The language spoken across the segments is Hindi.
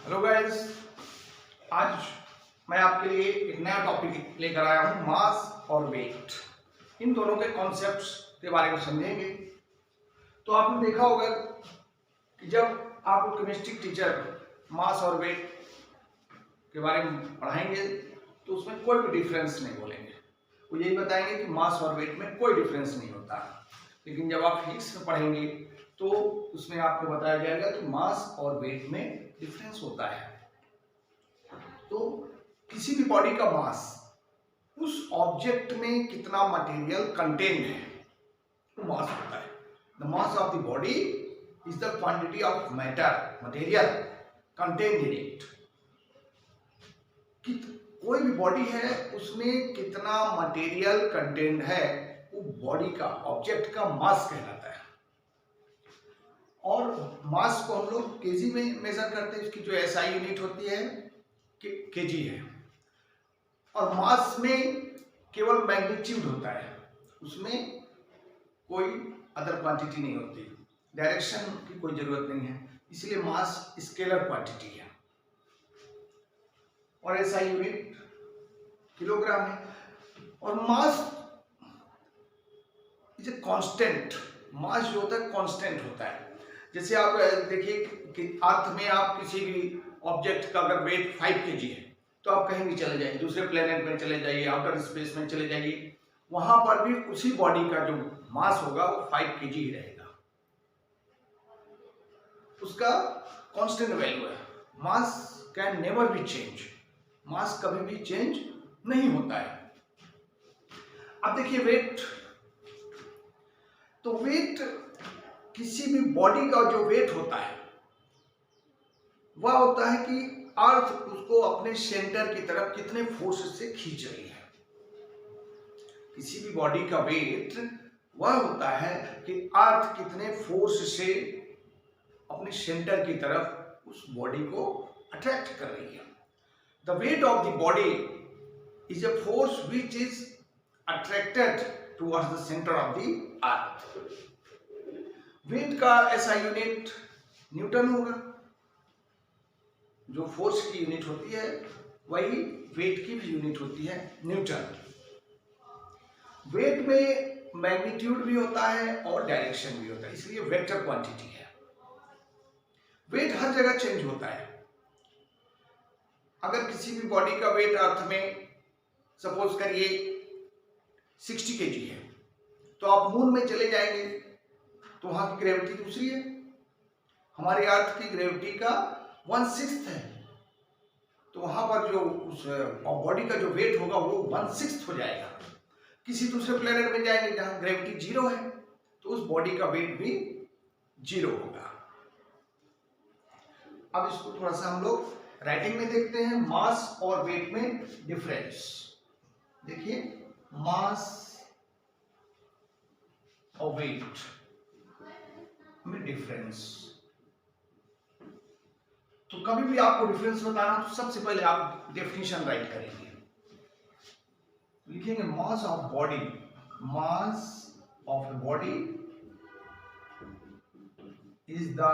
हेलो गाइस, आज मैं आपके लिए एक नया टॉपिक लेकर आया हूँ, मास और वेट। इन दोनों के कॉन्सेप्ट्स के बारे में समझेंगे। तो आपने देखा होगा कि जब आपको केमिस्ट्री टीचर मास और वेट के बारे में पढ़ाएंगे तो उसमें कोई भी डिफरेंस नहीं बोलेंगे। वो यही बताएंगे कि मास और वेट में कोई डिफरेंस नहीं होता। लेकिन जब आप फिजिक्स में पढ़ेंगे तो उसमें आपको बताया जाएगा कि मास और वेट में डिफरेंस होता है। तो किसी भी बॉडी का मास उस ऑब्जेक्ट में कितना मटेरियल कंटेन्ड है वो मास होता है। The mass of the body is the quantity of matter material contained in it. कोई भी बॉडी है उसमें कितना मटेरियल कंटेन्ड है वो बॉडी का ऑब्जेक्ट का मास कहलाता है। और मास को हम लोग केजी में मेजर करते हैं। इसकी जो एसआई यूनिट होती है केजी है। और मास में केवल मैग्नीट्यूड होता है, उसमें कोई अदर क्वांटिटी नहीं होती, डायरेक्शन की कोई जरूरत नहीं है, इसलिए मास स्केलर क्वांटिटी है। और एसआई यूनिट किलोग्राम है। और मास इज ए कांस्टेंट। मास जो होता है कांस्टेंट होता है। जैसे आप देखिए कि अर्थ में आप किसी भी ऑब्जेक्ट का अगर वेट 5 kg है तो आप कहीं भी चले जाइए, दूसरे प्लेनेट में चले जाइए, आउटर स्पेस में चले जाइए, वहां पर भी उसी बॉडी का जो मास होगा वो 5 kg ही रहेगा। उसका कांस्टेंट वैल्यू है। Mass can never be change. Mass कभी भी चेंज नहीं होता है। अब देखिए वेट। तो वेट, किसी भी बॉडी का जो वेट होता है वह होता है कि अर्थ उसको अपने सेंटर की तरफ कितने फोर्स से खींच रही है। किसी भी बॉडी का वेट वह होता है कि अर्थ कितने फोर्स से अपने सेंटर की तरफ उस बॉडी को अट्रैक्ट कर रही है। The weight of the body is a force which is attracted towards the centre of the earth. Weight का ऐसा यूनिट न्यूटन होगा। जो फोर्स की यूनिट होती है वही वेट की भी यूनिट होती है, न्यूटन। वेट में मैग्नीट्यूड भी होता है और डायरेक्शन भी होता है, इसलिए वेक्टर क्वांटिटी है। वेट हर जगह चेंज होता है। अगर किसी भी बॉडी का वेट अर्थ में सपोज करिए 60 kg है तो आप मून में चले जाएंगे तो वहां की ग्रेविटी दूसरी है। हमारे अर्थ की ग्रेविटी का 1/6 है, तो वहां पर जो उस बॉडी का जो वेट होगा वो 1/6 हो जाएगा। किसी दूसरे प्लेनेट में जाएंगे जहां ग्रेविटी 0 है तो उस बॉडी का वेट भी 0 होगा। अब इसको थोड़ा सा हम लोग राइटिंग में देखते हैं, मास और वेट में डिफरेंस। देखिए, मास और वेट में डिफरेंस। तो कभी भी आपको डिफरेंस बताना तो सबसे पहले आप डेफिनेशन राइट करेंगे। लिखेंगे mass of body. Mass of body is the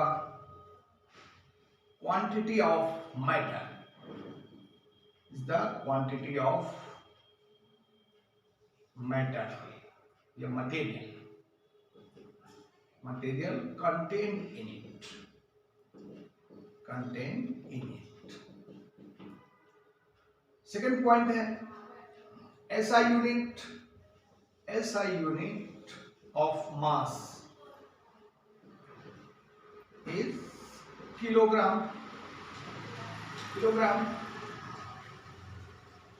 quantity of matter, is the quantity of matter या material, material contained in it, contained in it। Second point है SI unit. SI unit of mass is kilogram. Kilogram.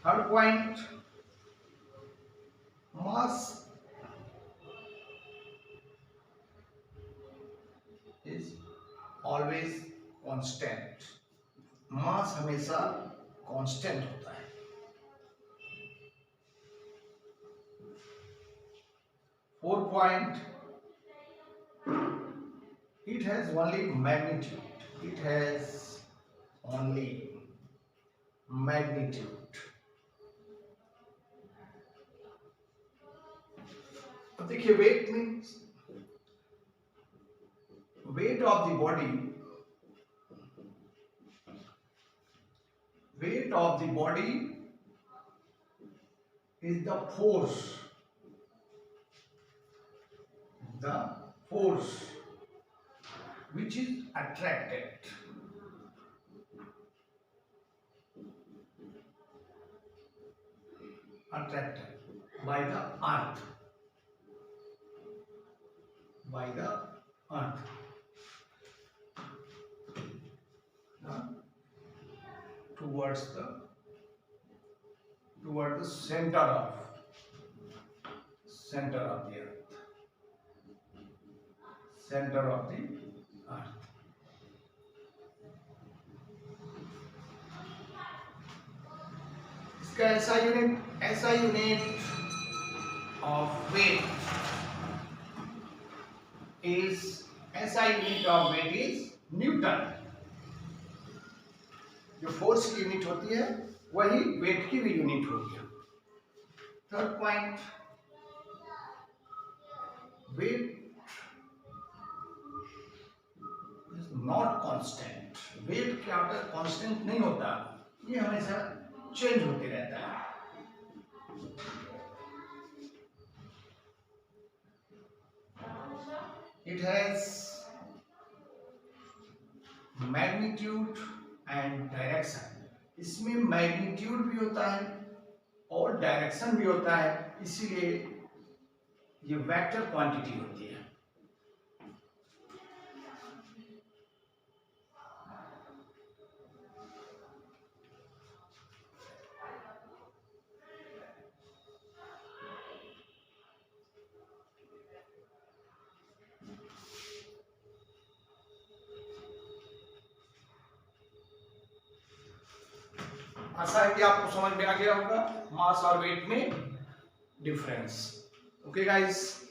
Third point, mass is always constant. Mass हमेशा कांस्टेंट होता है। Fourth point, it has only magnitude. It has only magnitude. अब देखिए weight means weight of the body weight of the body is the force which is attracted by the earth towards the center of the earth, इसका ऐसा unit of weight is newton. जो फोर्स की यूनिट होती है वही वेट की भी यूनिट होती है। Third point, weight is not constant. Weight क्या होता है? कांस्टेंट नहीं होता, ये हमेशा चेंज होते रहता है। It has magnitude and direction. इसमें मैग्नीट्यूड भी होता है और डायरेक्शन भी होता है, इसीलिए ये वेक्टर क्वांटिटी होती है। आशा है कि आपको समझ में आ गया होगा मास और वेट में डिफरेंस। Okay guys.